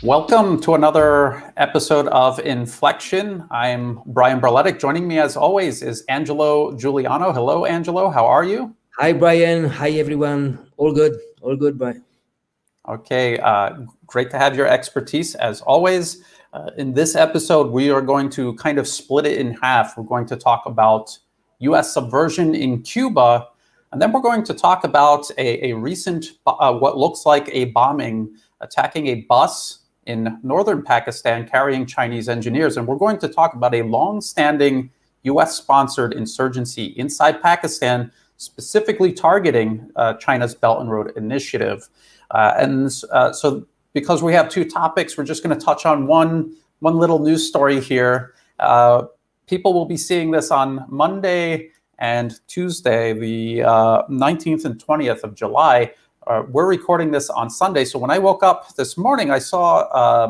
Welcome to another episode of Inflection. I'm Brian Berletic. Joining me as always is Angelo Giuliano. Hello, Angelo. How are you? Hi, Brian. Hi, everyone. All good. All good, Brian. Okay. Great to have your expertise as always. In this episode, we are going to kind of split it in half. We're going to talk about U.S. subversion in Cuba, and then we're going to talk about a recent, what looks like a bombing attacking a bus in northern Pakistan carrying Chinese engineers. And we're going to talk about a long-standing U.S.-sponsored insurgency inside Pakistan, specifically targeting China's Belt and Road Initiative. So because we have two topics, we're just going to touch on one little news story here. People will be seeing this on Monday and Tuesday, the 19th and 20th of July. We're recording this on Sunday. So when I woke up this morning, I saw,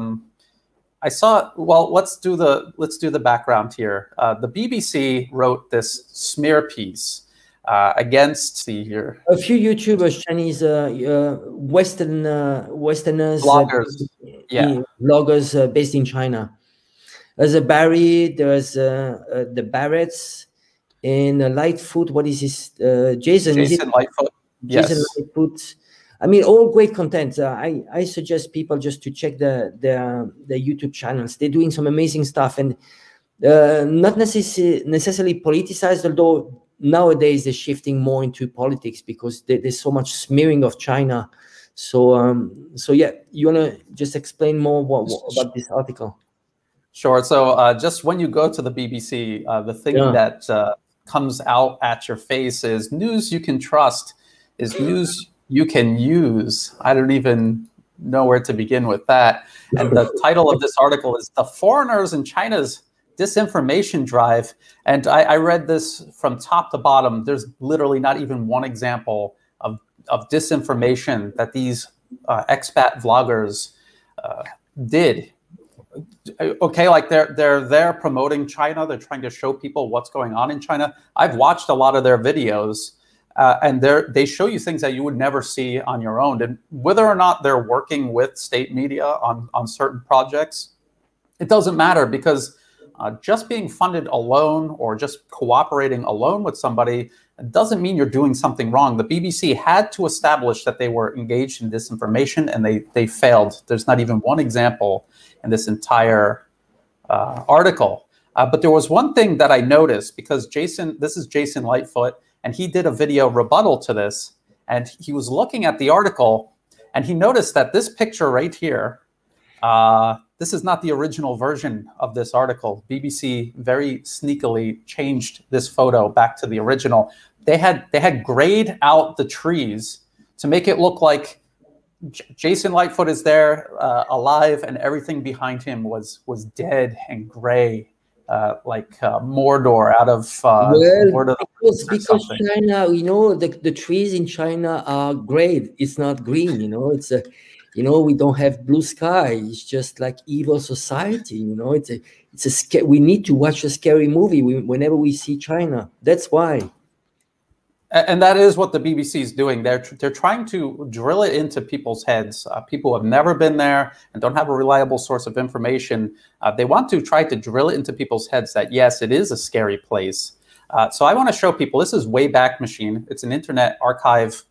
well, let's do the background here. The BBC wrote this smear piece against a few YouTubers, Chinese Westerners, bloggers based in China. There's a Barry, there's the Barretts, and Lightfoot. What is his? Jason Lightfoot. Yes. Jason Lightfoot. I mean, all great content. I suggest people just to check the YouTube channels. They're doing some amazing stuff, and not necessarily politicized, although nowadays they're shifting more into politics because there's so much smearing of China. So yeah, you want to just explain more about this article? Sure. So just when you go to the BBC, the thing that comes out at your face is news you can trust, is news you can use. I don't even know where to begin with that. And the title of this article is "The Foreigners in China's Disinformation Drive." And I read this from top to bottom. There's literally not even one example of disinformation that these expat vloggers did. Okay, like they're there promoting China. They're trying to show people what's going on in China. I've watched a lot of their videos. And they show you things that you would never see on your own. And whether or not they're working with state media on certain projects, it doesn't matter, because just being funded alone or just cooperating alone with somebody doesn't mean you're doing something wrong. The BBC had to establish that they were engaged in disinformation, and they failed. There's not even one example in this entire article. But there was one thing that I noticed, because this is Jason Lightfoot, and he did a video rebuttal to this, and he was looking at the article, and he noticed that this picture right here, this is not the original version of this article. BBC very sneakily changed this photo back to the original. They had grayed out the trees to make it look like Jason Lightfoot is there alive, and everything behind him was dead and gray. Like Mordor out of Lord of the Rings or because China, you know, the trees in China are gray. It's not green. You know, it's a, you know, we don't have blue sky. It's just like evil society. You know, it's a we need to watch a scary movie whenever we see China. That's why. And that is what the BBC is doing. They're trying to drill it into people's heads. People who have never been there and don't have a reliable source of information. They want to try to drill it into people's heads that, yes, it is a scary place. So I want to show people, this is Wayback Machine. It's an internet archive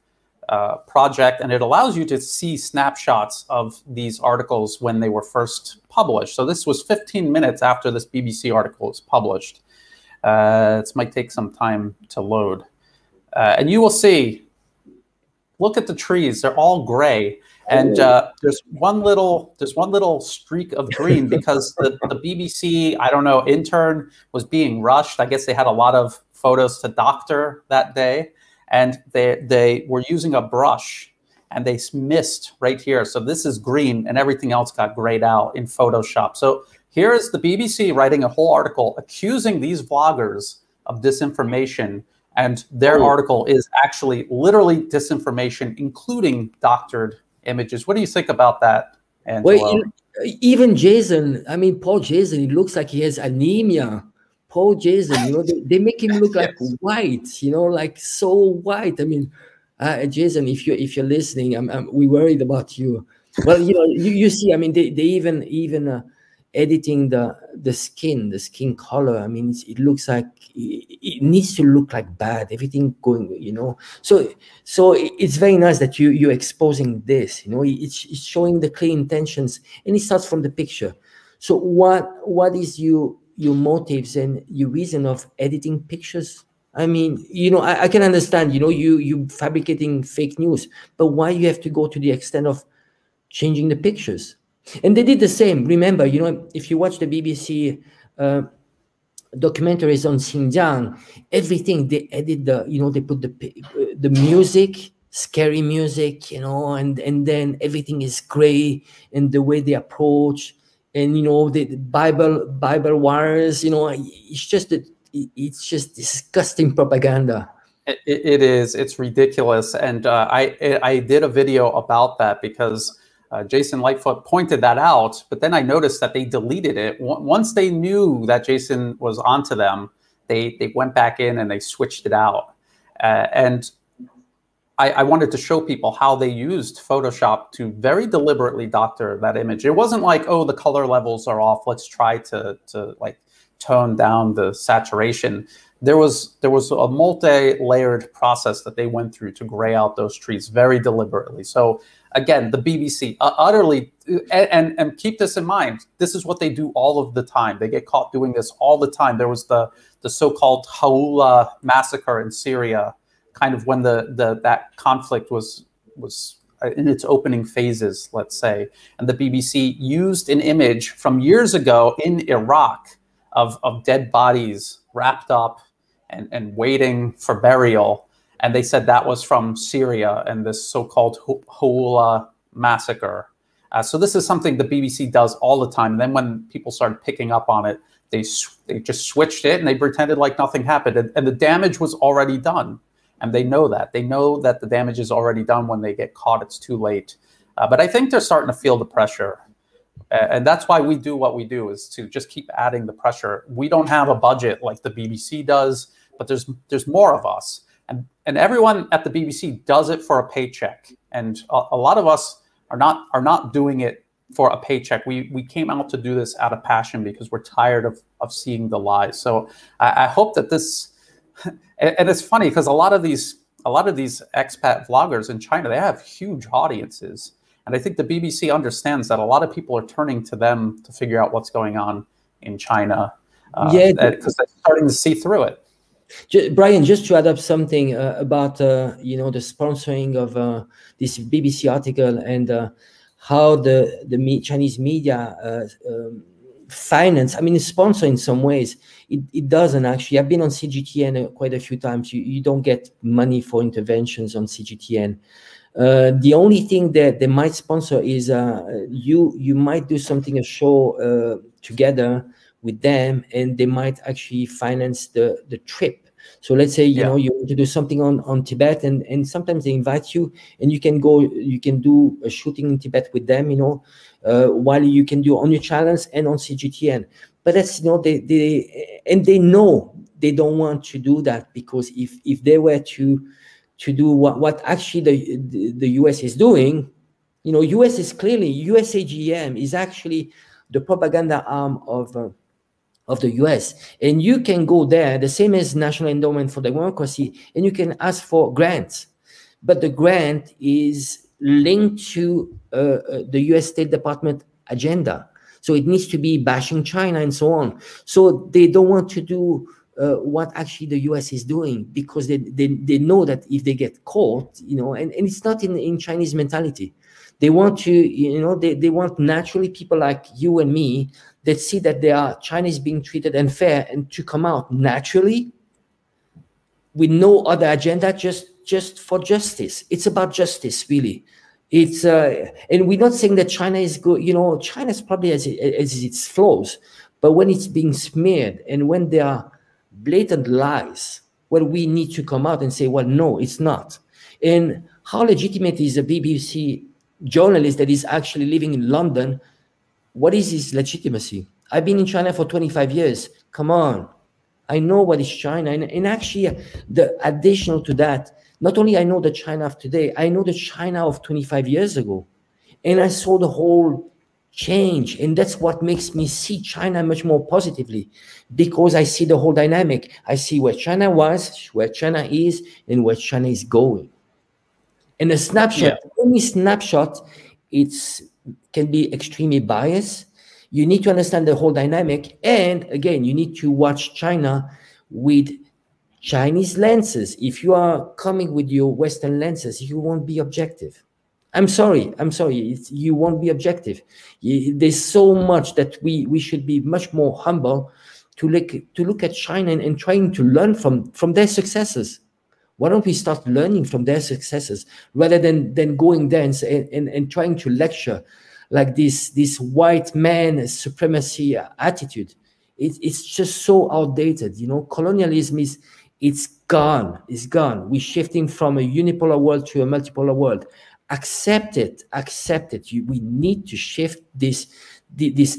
project, and it allows you to see snapshots of these articles when they were first published. So this was 15 minutes after this BBC article was published. This might take some time to load. And you will see, look at the trees, they're all gray. And there's one little streak of green because the BBC, I don't know, intern was being rushed. I guess they had a lot of photos to doctor that day. And they were using a brush, and they missed right here. So this is green, and everything else got grayed out in Photoshop. So here is the BBC writing a whole article accusing these vloggers of disinformation. And their article is actually literally disinformation, including doctored images. What do you think about that, Angelo? Well, even Jason, I mean, poor Jason, it looks like he has anemia. Poor Jason, you know, they make him look like white, you know, like so white. I mean, Jason, if you're listening, we worried about you. Well, you see, I mean, they even editing the skin color. I mean, it looks like it needs to look like bad. Everything going, So it's very nice that you're exposing this. It's showing the clear intentions, and it starts from the picture. So what is your motives and your reason of editing pictures? I mean, I can understand. You fabricating fake news, but why you have to go to the extent of changing the pictures? And they did the same. Remember, if you watch the BBC documentaries on Xinjiang, everything they edit they put the music, scary music, and then everything is gray, and the way they approach, and the Bible wires, it's just disgusting propaganda. It is. It's ridiculous, and I did a video about that because Jason Lightfoot pointed that out, but then I noticed that they deleted it. Once they knew that Jason was onto them, they went back in and they switched it out. And I wanted to show people how they used Photoshop to very deliberately doctor that image. It wasn't like, oh, the color levels are off, let's try to like tone down the saturation. There was a multi-layered process that they went through to gray out those trees very deliberately. So again, the BBC utterly, and keep this in mind, this is what they do all of the time. They get caught doing this all the time. There was the so-called Hawla massacre in Syria, kind of when that conflict was in its opening phases, let's say. And the BBC used an image from years ago in Iraq of dead bodies wrapped up and waiting for burial. And they said that was from Syria and this so-called Hawla massacre. So this is something the BBC does all the time. And then when people started picking up on it, they just switched it and they pretended like nothing happened. And the damage was already done. And they know that. They know that the damage is already done. When they get caught, it's too late. But I think they're starting to feel the pressure. And that's why we do what we do, is to just keep adding the pressure. We don't have a budget like the BBC does, but there's more of us. And everyone at the BBC does it for a paycheck. And a lot of us are not doing it for a paycheck. We came out to do this out of passion because we're tired of seeing the lies. So I hope that this, and it's funny because a lot of these expat vloggers in China, they have huge audiences. And I think the BBC understands that a lot of people are turning to them to figure out what's going on in China, because they're starting to see through it. Brian, just to add up something about the sponsoring of this BBC article and how the Chinese media finance. I mean, sponsor in some ways. It doesn't actually. I've been on CGTN quite a few times. You don't get money for interventions on CGTN. The only thing that they might sponsor is you might do something, a show together with them, and they might actually finance the trip. So let's say you want to do something on Tibet, and sometimes they invite you, and you can do a shooting in Tibet with them, while you can do on your channels and on CGTN. But that's they know they don't want to do that, because if they were to do what actually the US is doing, US is clearly, USAGM is actually the propaganda arm of the US. And you can go there, the same as National Endowment for Democracy, and you can ask for grants. But the grant is linked to the US State Department agenda. So it needs to be bashing China and so on. So they don't want to do what actually the US is doing, because they know that if they get caught, and it's not in Chinese mentality. They want to, they want naturally people like you and me that see that they are Chinese being treated unfair, and to come out naturally with no other agenda, just for justice. It's about justice, really. It's and we're not saying that China is good. China's probably as its flaws, but when it's being smeared and when there are blatant lies, well, we need to come out and say, well, no, it's not. And how legitimate is a BBC journalist that is actually living in London? What is his legitimacy? I've been in China for 25 years. Come on. I know what is China. And actually, the additional to that, not only I know the China of today, I know the China of 25 years ago. And I saw the whole change. And that's what makes me see China much more positively, because I see the whole dynamic. I see where China was, where China is, and where China is going. And a snapshot, any snapshot, can be extremely biased. You need to understand the whole dynamic. And again, you need to watch China with Chinese lenses. If you are coming with your Western lenses, you won't be objective. I'm sorry. You won't be objective. There's so much that we should be much more humble to look at China and trying to learn from their successes. Why don't we start learning from their successes rather than going there and trying to lecture like this white man supremacy attitude? It's just so outdated. Colonialism it's gone. It's gone. We're shifting from a unipolar world to a multipolar world. Accept it. We need to shift this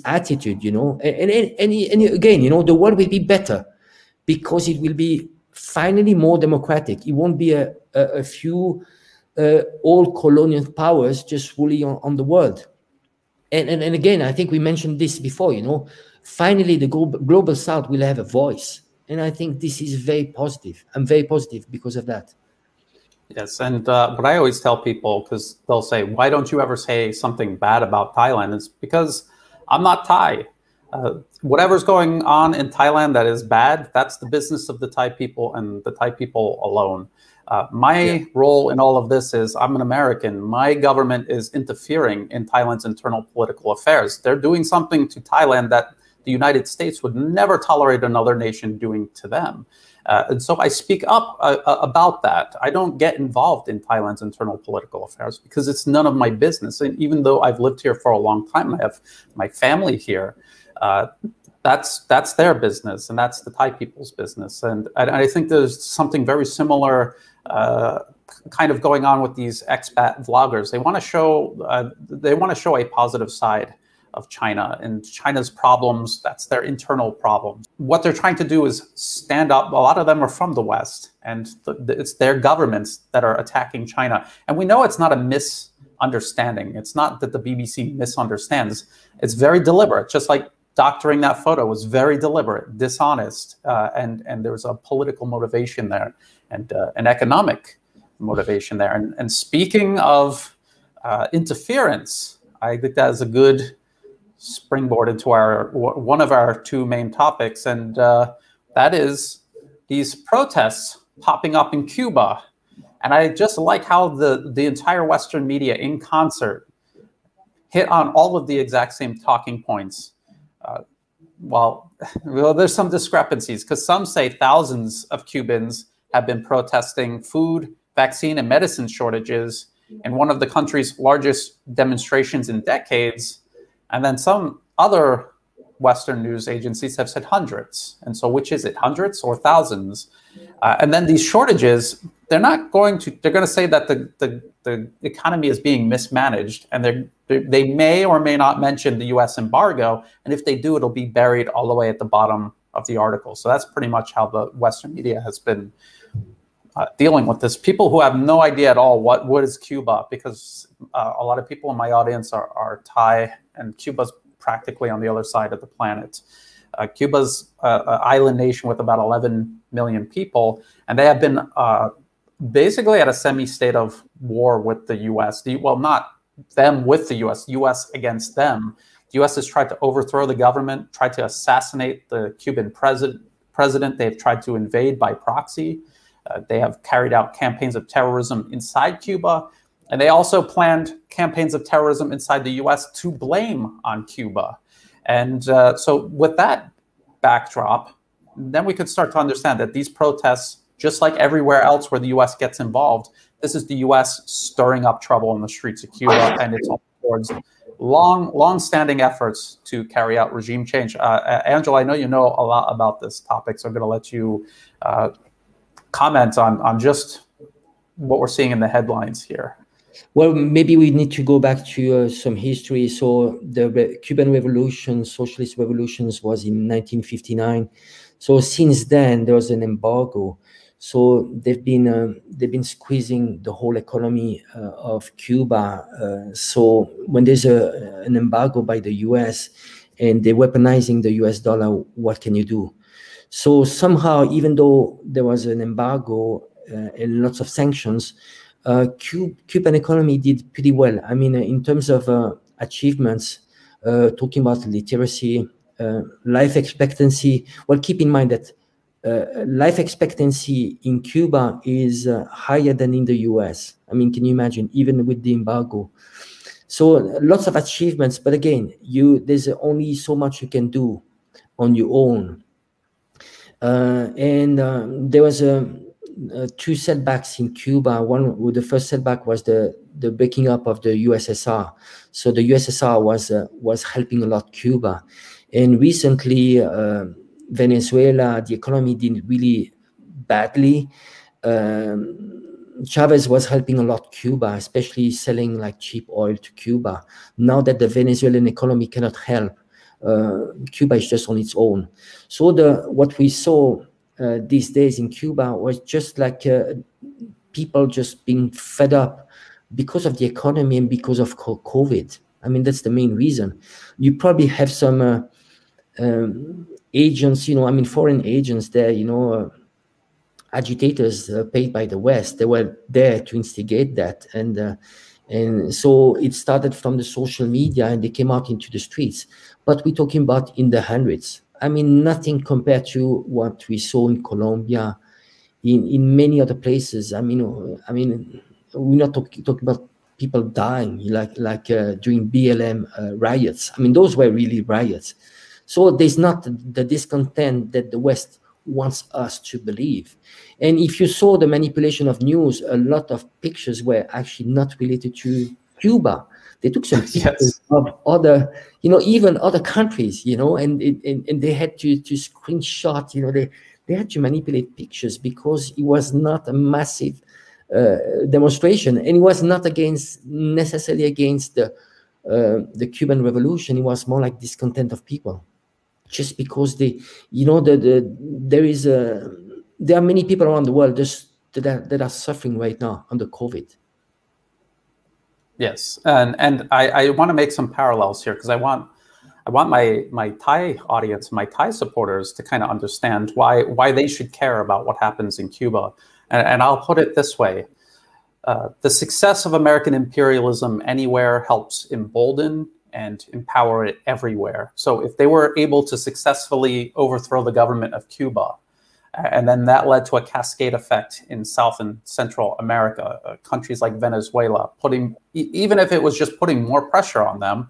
attitude, and again, the world will be better because it will be finally more democratic. It won't be a few old colonial powers just ruling on the world. And again, I think we mentioned this before, finally the global South will have a voice. And I think this is very positive. I'm very positive because of that. Yes, and what I always tell people, because they'll say, why don't you ever say something bad about Thailand? It's because I'm not Thai. Whatever's going on in Thailand that is bad, that's the business of the Thai people and the Thai people alone. My role in all of this is I'm an American. My government is interfering in Thailand's internal political affairs. They're doing something to Thailand that the United States would never tolerate another nation doing to them. And so I speak up about that. I don't get involved in Thailand's internal political affairs because it's none of my business. And even though I've lived here for a long time, I have my family here, that's their business, and that's the Thai people's business. And I think there's something very similar kind of going on with these expat vloggers. They want to show a positive side of China and China's problems. That's their internal problems. What they're trying to do is stand up. A lot of them are from the West, and it's their governments that are attacking China. And we know it's not a misunderstanding. It's not that the BBC misunderstands. It's very deliberate, just like doctoring that photo was very deliberate, dishonest, and there was a political motivation there and an economic motivation there. And speaking of interference, I think that is a good springboard into one of our two main topics, and that is these protests popping up in Cuba. And I just like how the entire Western media in concert hit on all of the exact same talking points. Well, there's some discrepancies because some say thousands of Cubans have been protesting food, vaccine, and medicine shortages in one of the country's largest demonstrations in decades. And then some other Western news agencies have said hundreds. And so which is it, hundreds or thousands? And then these shortages, they're going to say that the economy is being mismanaged, and they may or may not mention the US embargo. And if they do, it'll be buried all the way at the bottom of the article. So that's pretty much how the Western media has been dealing with this. People who have no idea at all what is Cuba, because a lot of people in my audience are Thai, and Cuba's practically on the other side of the planet. Cuba's an island nation with about 11 million people, and they have been basically at a semi-state of war with the US. Well, not them with the US against them. The US has tried to overthrow the government, tried to assassinate the Cuban president. They've tried to invade by proxy. They have carried out campaigns of terrorism inside Cuba. And they also planned campaigns of terrorism inside the US to blame on Cuba. And so with that backdrop, then we could start to understand that these protests, just like everywhere else where the US gets involved, this is the US stirring up trouble in the streets of Cuba, and it's all towards long-standing efforts to carry out regime change. Angelo, I know you know a lot about this topic, so I'm going to let you comment on just what we're seeing in the headlines here. Well, maybe we need to go back to some history. So the Cuban Revolution, socialist revolutions, was in 1959. So since then, there was an embargo. So they've been squeezing the whole economy of Cuba. So when there's an embargo by the US and they're weaponizing the US dollar, what can you do? So somehow, even though there was an embargo and lots of sanctions, Cuban economy did pretty well. I mean, in terms of achievements, talking about literacy, life expectancy. Well, keep in mind that life expectancy in Cuba is higher than in the US. I mean, can you imagine, even with the embargo? So lots of achievements, but again, there's only so much you can do on your own. There was two setbacks in Cuba. The first setback was the breaking up of the USSR. So the USSR was helping a lot Cuba, and recently Venezuela, the economy did really badly. Chavez was helping a lot Cuba, especially selling like cheap oil to Cuba. Now that the Venezuelan economy cannot help, Cuba is just on its own. So what we saw these days in Cuba was just like people just being fed up because of the economy and because of COVID. I mean, that's the main reason. You probably have some agents, I mean, foreign agents there, agitators paid by the West. They were there to instigate that. And so it started from the social media and they came out into the streets. But we're talking about in the hundreds. I mean, nothing compared to what we saw in Colombia, in many other places. I mean, we're not talking about people dying like during BLM riots. I mean, those were really riots. So there's not the discontent that the West wants us to believe. And if you saw the manipulation of news, a lot of pictures were actually not related to Cuba. They took some pictures of other, even other countries, and they had to screenshot, they had to manipulate pictures because it was not a massive demonstration, and it was not necessarily against the Cuban Revolution. It was more like discontent of people, just because there are many people around the world that are suffering right now under COVID. Yes, and I want to make some parallels here because I want my Thai audience, my Thai supporters, to kind of understand why they should care about what happens in Cuba. And I'll put it this way: the success of American imperialism anywhere helps embolden and empower it everywhere. So if they were able to successfully overthrow the government of Cuba, and then that led to a cascade effect in South and Central America, countries like Venezuela, even if it was just putting more pressure on them,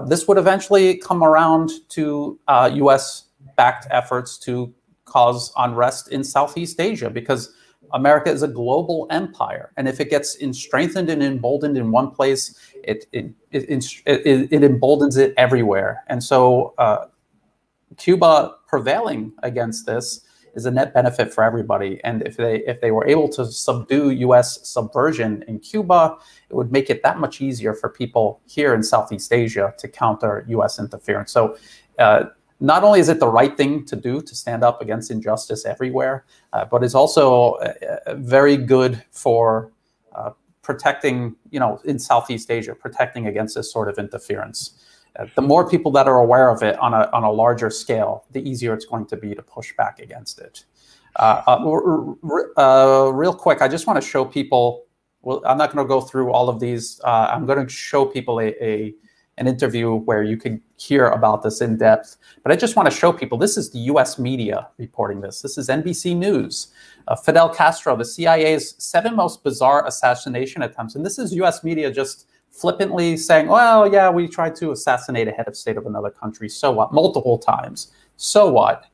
this would eventually come around to US-backed efforts to cause unrest in Southeast Asia, because America is a global empire, and if it gets strengthened and emboldened in one place, it emboldens it everywhere. And so Cuba prevailing against this is a net benefit for everybody. And if they were able to subdue US subversion in Cuba, it would make it that much easier for people here in Southeast Asia to counter US interference. So not only is it the right thing to do to stand up against injustice everywhere, but it's also very good for protecting, in Southeast Asia, protecting against this sort of interference. The more people that are aware of it on a larger scale, the easier it's going to be to push back against it. Real quick, I just want to show people, well, I'm not going to go through all of these. I'm going to show people an interview where you can hear about this in depth. But I just want to show people, this is the US media reporting this. This is NBC News. Fidel Castro, the CIA's 7 most bizarre assassination attempts. And this is US media just flippantly saying, well, yeah, we tried to assassinate a head of state of another country. So what? Multiple times. So what?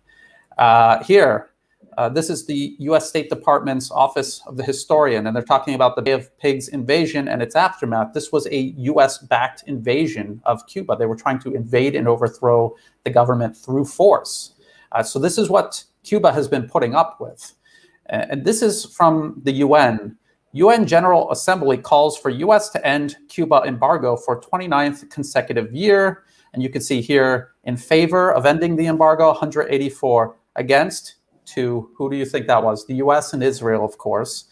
This is the US State Department's Office of the Historian, and they're talking about the Bay of Pigs invasion and its aftermath. This was a US-backed invasion of Cuba. They were trying to invade and overthrow the government through force. So this is what Cuba has been putting up with. And this is from the UN. UN General Assembly calls for US to end Cuba embargo for 29th consecutive year. And you can see here, in favor of ending the embargo, 184, against to, who do you think that was? The US and Israel, of course.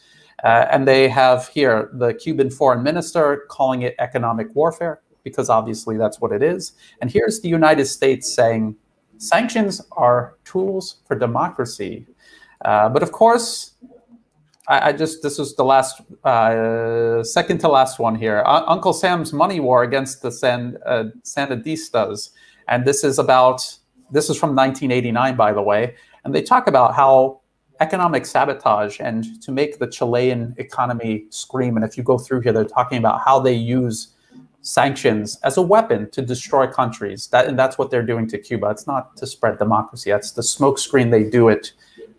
And they have here the Cuban foreign minister calling it economic warfare, because obviously that's what it is. And here's the United States saying sanctions are tools for democracy. But of course, this was the last, second to last one here. Uncle Sam's money war against the Sandinistas. And this is from 1989, by the way. And they talk about how economic sabotage and to make the Chilean economy scream. And if you go through here, they're talking about how they use sanctions as a weapon to destroy countries. And that's what they're doing to Cuba. It's not to spread democracy. That's the smokescreen they do it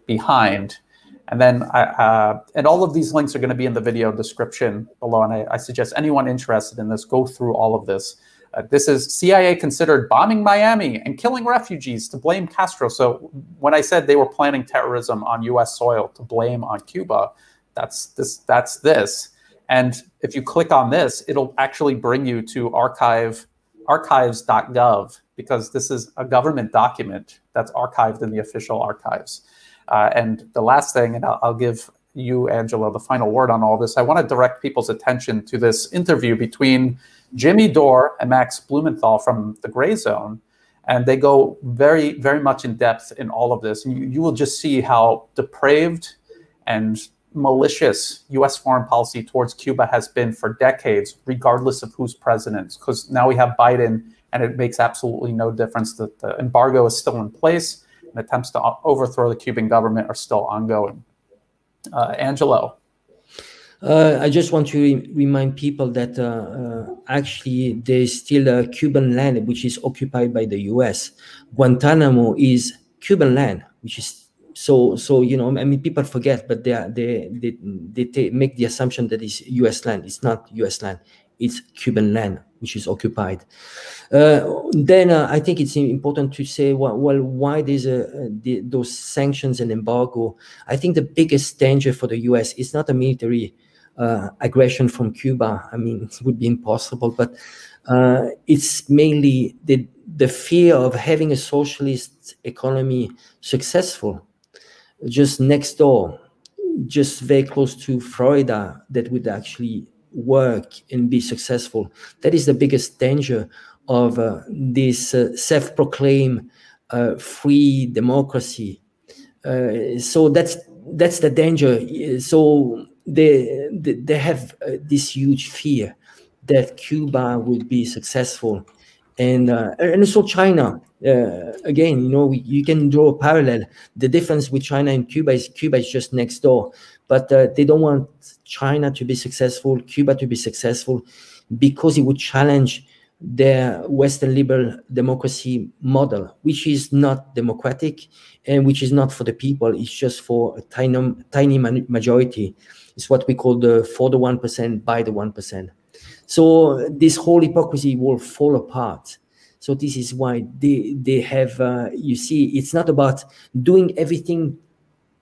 behind. And then, and all of these links are going to be in the video description below. And I suggest anyone interested in this, go through all of this. This is CIA considered bombing Miami and killing refugees to blame Castro. So when I said they were planning terrorism on US soil to blame on Cuba, that's this. And if you click on this, it'll actually bring you to archives.gov, because this is a government document that's archived in the official archives. And the last thing, and I'll give you, Angelo, the final word on all this, I want to direct people's attention to this interview between Jimmy Dore and Max Blumenthal from the Gray Zone. And they go very, very much in depth in all of this. And you will just see how depraved and malicious U.S. foreign policy towards Cuba has been for decades, regardless of who's president. Because now we have Biden, and it makes absolutely no difference that the embargo is still in place, and attempts to overthrow the Cuban government are still ongoing. Angelo. I just want to remind people that actually there's still a Cuban land which is occupied by the U.S. Guantanamo is Cuban land, which is so you know, I mean, people forget, but they make the assumption that it's U.S. land. It's not U.S. land. It's Cuban land, which is occupied. Then I think it's important to say, well, why there's those sanctions and embargo. I think the biggest danger for the U.S. is not a military aggression from Cuba. I mean, it would be impossible, but it's mainly the fear of having a socialist economy successful just next door, just very close to Florida, that would actually work and be successful. That is the biggest danger of this self-proclaimed free democracy. So that's the danger. So they have this huge fear that Cuba will be successful, and also China. Again, you know, you can draw a parallel. The difference with China and Cuba is just next door, but they don't want China to be successful, Cuba to be successful, because it would challenge their Western liberal democracy model, which is not democratic and which is not for the people. It's just for a tiny majority. It's what we call the for the 1% by the 1%. So this whole hypocrisy will fall apart. So this is why they have, you see, it's not about doing everything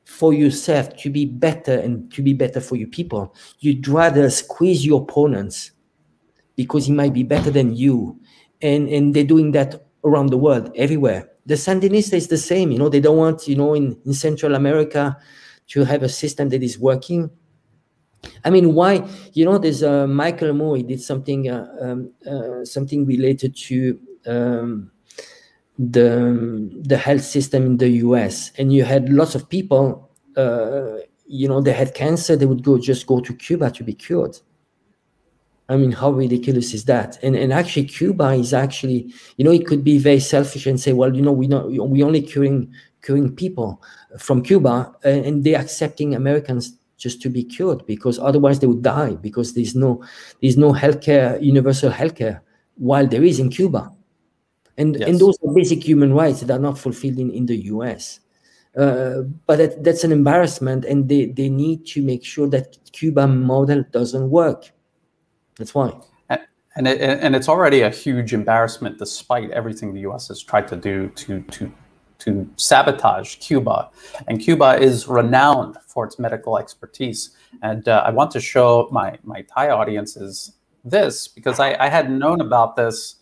for yourself to be better and to be better for your people. You'd rather squeeze your opponents because he might be better than you. And they're doing that around the world, everywhere. The Sandinista is the same. You know, they don't want, you know, in Central America to have a system that is working. I mean, why? You know, there's Michael Moore, he did something something related to the health system in the US, and you had lots of people, you know, they had cancer, they would just go to Cuba to be cured. I mean, how ridiculous is that? And actually, Cuba is actually, you know, it could be very selfish and say, well, you know, we only curing people from Cuba, and they're accepting Americans just to be cured, because otherwise they would die, because there's no healthcare, universal healthcare, while there is in Cuba. And yes. And those are basic human rights that are not fulfilled in the US. But that's an embarrassment, and they need to make sure that Cuban model doesn't work. That's why. And it's already a huge embarrassment, despite everything the US has tried to do to sabotage Cuba. And Cuba is renowned for its medical expertise. And I want to show my Thai audiences this, because I had known about this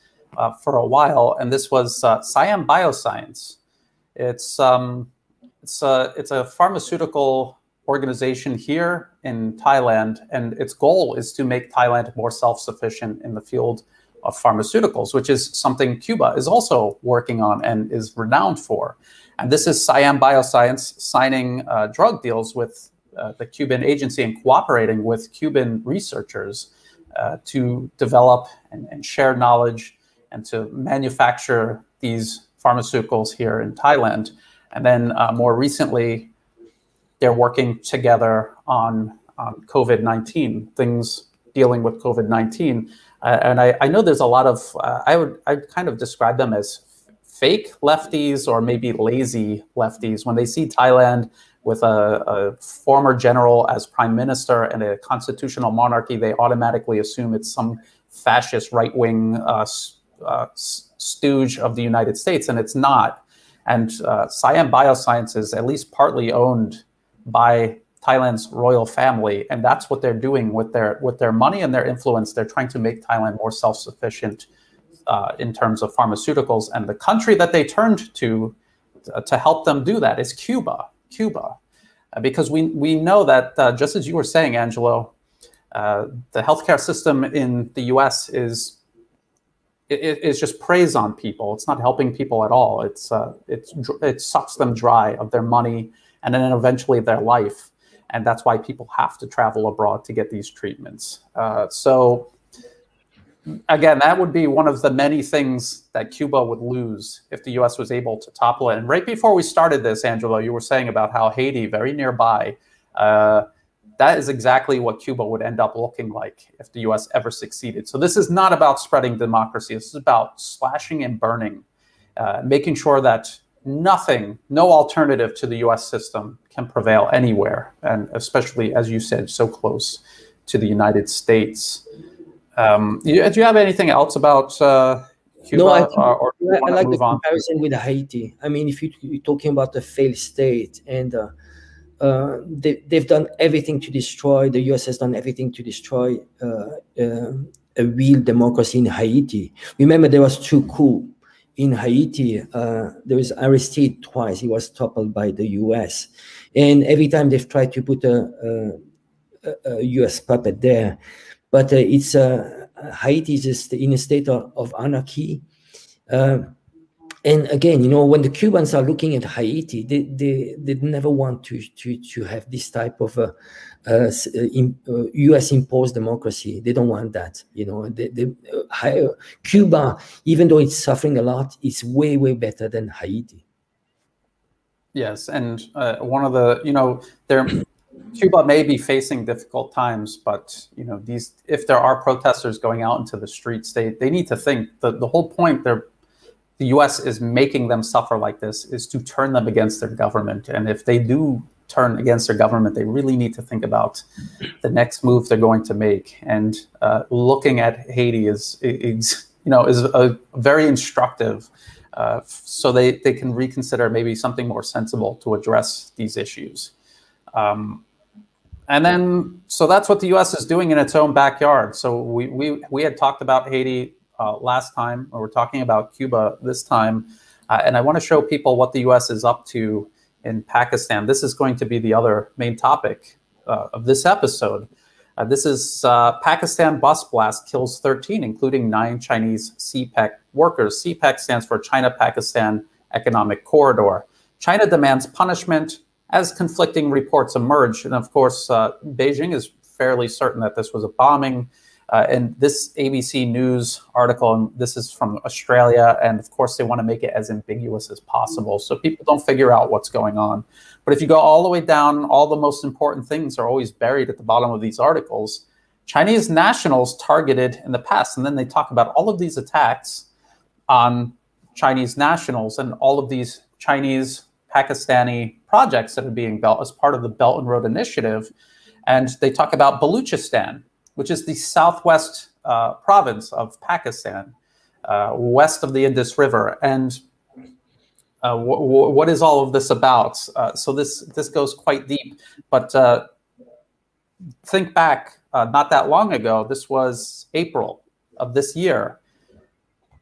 for a while, and this was Siam Bioscience. It's it's a pharmaceutical organization here in Thailand, and its goal is to make Thailand more self-sufficient in the field of pharmaceuticals, which is something Cuba is also working on and is renowned for. And this is Siam Bioscience signing drug deals with the Cuban agency and cooperating with Cuban researchers to develop and share knowledge and to manufacture these pharmaceuticals here in Thailand. And then more recently, they're working together on COVID-19, things dealing with COVID-19. And I know there's a lot of, I'd kind of describe them as fake lefties or maybe lazy lefties. When they see Thailand with a former general as prime minister and a constitutional monarchy, they automatically assume it's some fascist right-wing stooge of the United States, and it's not. And Siam Bioscience is at least partly owned by Thailand's royal family, and that's what they're doing with their money and their influence. They're trying to make Thailand more self-sufficient in terms of pharmaceuticals. And the country that they turned to help them do that is Cuba. Because we know that, just as you were saying, Angelo, the healthcare system in the U.S. is just preys on people. It's not helping people at all. It sucks them dry of their money and then eventually their life. And that's why people have to travel abroad to get these treatments. So again, that would be one of the many things that Cuba would lose if the U.S. was able to topple it. And right before we started this, Angelo, you were saying about how Haiti, very nearby, that is exactly what Cuba would end up looking like if the U.S. ever succeeded. So this is not about spreading democracy. This is about slashing and burning, making sure that no alternative to the U.S. system can prevail anywhere, and especially, as you said, so close to the United States. Do you have anything else about Cuba? No, I like the comparison with Haiti. I mean, if you're talking about a failed state, and they've done everything to destroy, the U.S. has done everything to destroy a real democracy in Haiti. Remember, there was 2 coups in Haiti. There was Aristide twice. He was toppled by the U.S. And every time they've tried to put a U.S. puppet there. But Haiti is just in a state of anarchy. And again, when the Cubans are looking at Haiti, they never want to have this type of U.S. imposed democracy. They don't want that. Cuba, even though it's suffering a lot, is way, way better than Haiti. Yes, and one of the, Cuba may be facing difficult times, but if there are protesters going out into the streets, they need to think that the whole point the U.S. is making them suffer like this is to turn them against their government. And if they do turn against their government, they really need to think about the next move they're going to make. And looking at Haiti is very instructive, so they can reconsider maybe something more sensible to address these issues. And then, so that's what the U.S. is doing in its own backyard. So we had talked about Haiti last time, or we're talking about Cuba this time. And I want to show people what the U.S. is up to in Pakistan. This is going to be the other main topic of this episode. This is Pakistan bus blast kills 13, including 9 Chinese CPEC workers. CPEC stands for China-Pakistan Economic Corridor. China demands punishment as conflicting reports emerge. And of course, Beijing is fairly certain that this was a bombing. And this ABC News article, and this is from Australia, and of course they want to make it as ambiguous as possible so people don't figure out what's going on. But if you go all the way down, all the most important things are always buried at the bottom of these articles. Chinese nationals targeted in the past, and then they talk about all of these attacks on Chinese nationals and all of these Chinese Pakistani projects that are being built as part of the Belt and Road Initiative. And they talk about Baluchistan, which is the southwest province of Pakistan, west of the Indus River. And what is all of this about? So this goes quite deep, but think back not that long ago. This was April of this year.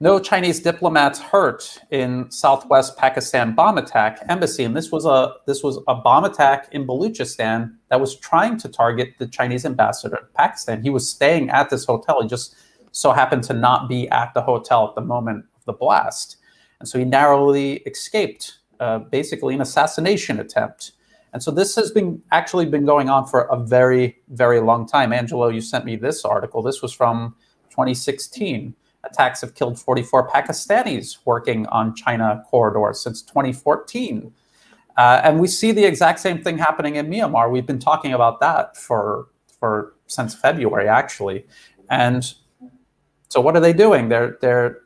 no Chinese diplomats hurt in Southwest Pakistan bomb attack embassy, and this was a bomb attack in Baluchistan that was trying to target the Chinese ambassador to Pakistan. He was staying at this hotel. He just so happened to not be at the hotel at the moment of the blast, and so he narrowly escaped, basically an assassination attempt. And so this has actually been going on for a very, very long time. Angelo, you sent me this article. This was from 2016. Attacks have killed 44 Pakistanis working on China corridors since 2014. And we see the exact same thing happening in Myanmar. We've been talking about that since February, actually. And so what are they doing? They're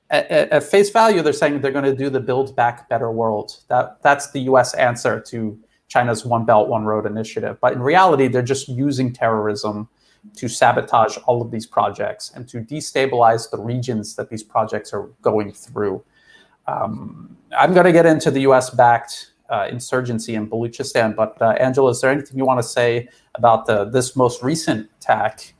at face value, they're saying they're going to do the Build Back Better world. That's the US answer to China's One Belt, One Road initiative. But in reality, they're just using terrorism to sabotage all of these projects and to destabilize the regions that these projects are going through. I'm going to get into the US-backed insurgency in Baluchistan, but Angelo, is there anything you want to say about this most recent attack?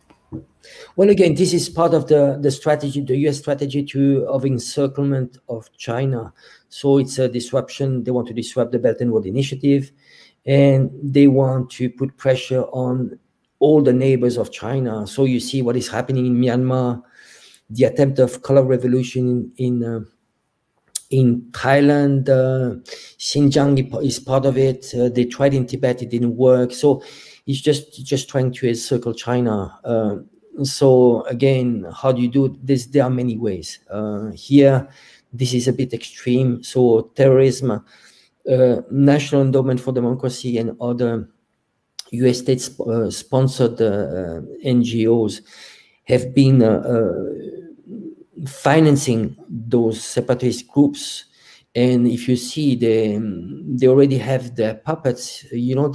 Well, again, this is part of the strategy, the US strategy of encirclement of China. So it's a disruption. They want to disrupt the Belt and Road Initiative, and they want to put pressure on all the neighbors of China. So you see what is happening in Myanmar, the attempt of color revolution in Thailand. Xinjiang is part of it. They tried in Tibet, it didn't work. So it's just trying to encircle China. So again, how do you do this? There are many ways. Here, this is a bit extreme. So terrorism, National Endowment for Democracy, and other US state-sponsored NGOs have been financing those separatist groups. And if you see, they already have their puppets, you know,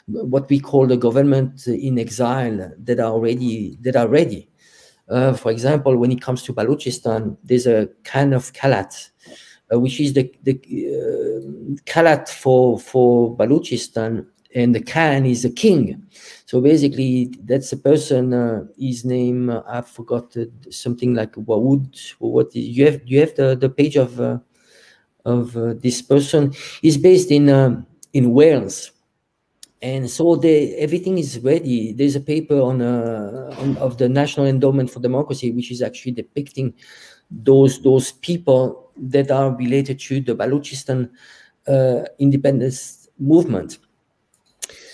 what we call the government in exile that are ready. For example, when it comes to Balochistan, there's a Khan of Kalat, which is the Kalat for Balochistan, and the Khan is a king. So basically, that's a person. His name I forgot, something like Wawood. What you have the page of this person. He's based in Wales. And so everything is ready. There's a paper of the National Endowment for Democracy, which is actually depicting those people that are related to the Balochistan independence movement.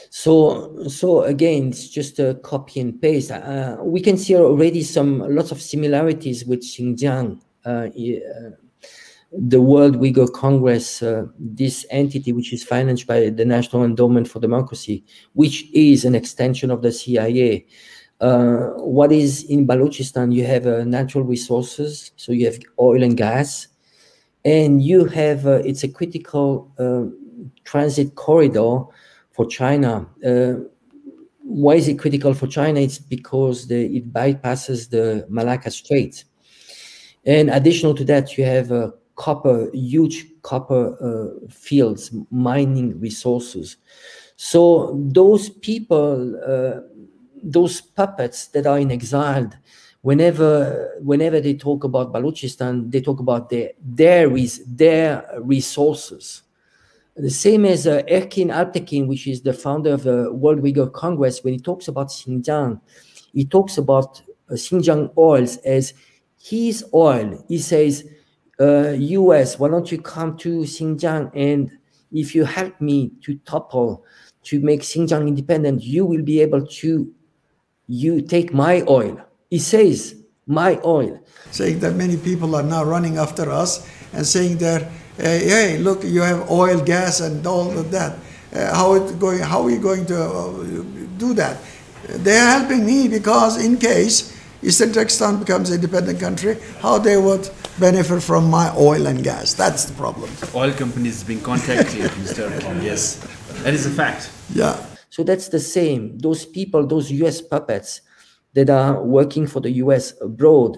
So again, it's just a copy and paste. We can see already lots of similarities with Xinjiang. The World Uyghur Congress, this entity which is financed by the National Endowment for Democracy, which is an extension of the CIA. What is in Balochistan? You have natural resources, so you have oil and gas, and you have it's a critical transit corridor for China. Why is it critical for China? It's because it bypasses the Malacca Strait, and additional to that, you have huge copper fields, mining resources. So those people, those puppets that are in exile, whenever they talk about Balochistan, they talk about their resources. The same as Erkin Alptekin, which is the founder of the World Uyghur Congress, when he talks about Xinjiang, he talks about Xinjiang oils as his oil. He says, US, why don't you come to Xinjiang, and if you help me to make Xinjiang independent, you will be able to take my oil. He says, my oil. Saying that many people are now running after us and saying that, hey, look, you have oil, gas, and all of that. How are we going to do that? They are helping me because in case Eastern Turkestan becomes an independent country, how they would benefit from my oil and gas. That's the problem. Oil companies being contacted, Mr. Yes, that is a fact. Yeah. So that's the same. Those people, those US puppets that are working for the US abroad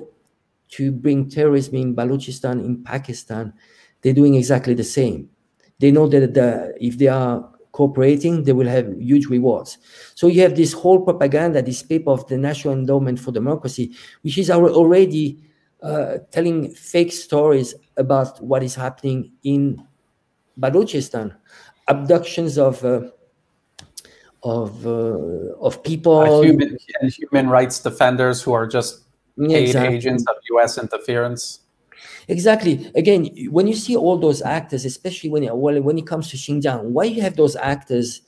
to bring terrorism in Balochistan, in Pakistan, they're doing exactly the same. They know that if they are cooperating, they will have huge rewards. So you have this whole propaganda, this paper of the National Endowment for Democracy, which is already telling fake stories about what is happening in Balochistan, abductions of people, human rights defenders who are just paid agents of U.S. interference. Exactly. Again, when you see all those actors, especially when it comes to Xinjiang, why you have those actors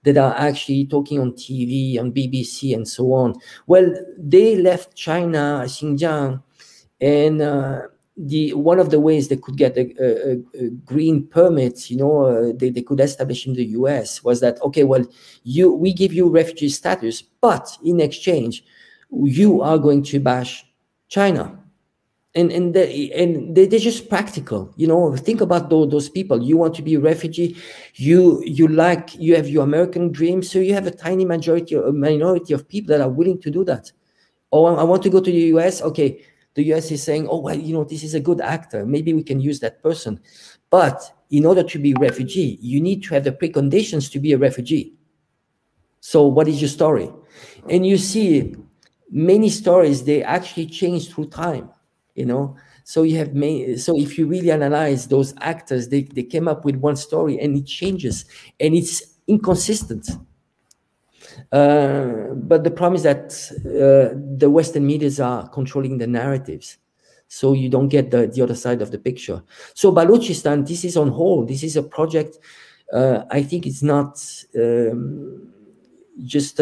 that are actually talking on TV, on BBC, and so on? Well, they left China, Xinjiang, and one of the ways they could get a green permit, you know, they could establish in the US was that, okay, well, we give you refugee status, but in exchange, you are going to bash China. And they're just practical, you know. Think about those people. You want to be a refugee, you have your American dream, so you have a tiny minority of people that are willing to do that. Oh, I want to go to the US. Okay, the US is saying, oh, well, you know, this is a good actor, maybe we can use that person. But in order to be a refugee, you need to have the preconditions to be a refugee. So what is your story? And you see many stories, they actually change through time. You know, so you have so if you really analyze those actors, they came up with one story and it changes and it's inconsistent. But the problem is that the Western medias are controlling the narratives, so you don't get the other side of the picture. So Balochistan, this is on hold. This is a project. I think it's not just.